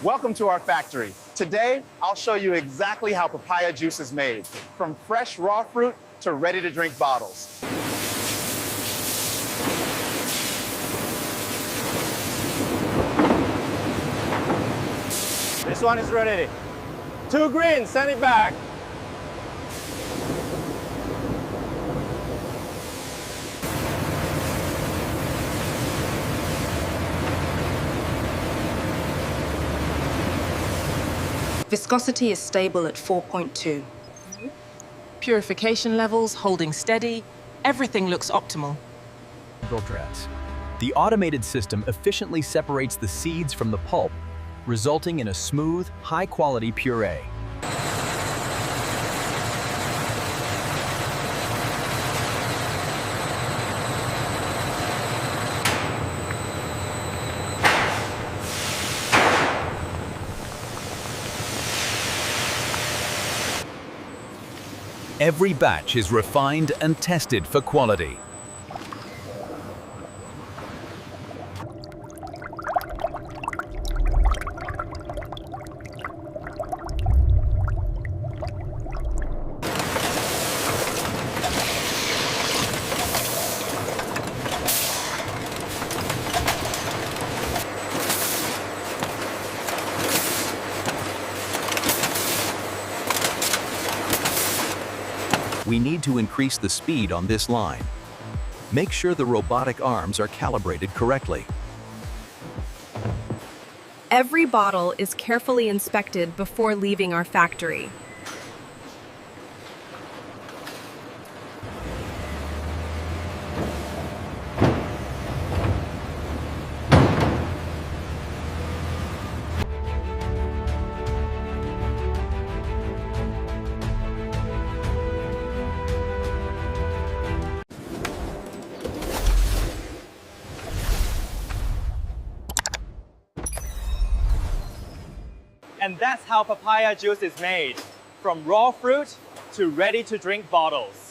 Welcome to our factory. Today, I'll show you exactly how papaya juice is made, from fresh raw fruit to ready-to-drink bottles. This one is ready. 2 green, send it back. Viscosity is stable at 4.2. Purification levels holding steady. Everything looks optimal. Filtrats. The automated system efficiently separates the seeds from the pulp, resulting in a smooth, high-quality puree. Every batch is refined and tested for quality. We need to increase the speed on this line. Make sure the robotic arms are calibrated correctly. Every bottle is carefully inspected before leaving our factory. And that's how papaya juice is made, from raw fruit to ready-to-drink bottles.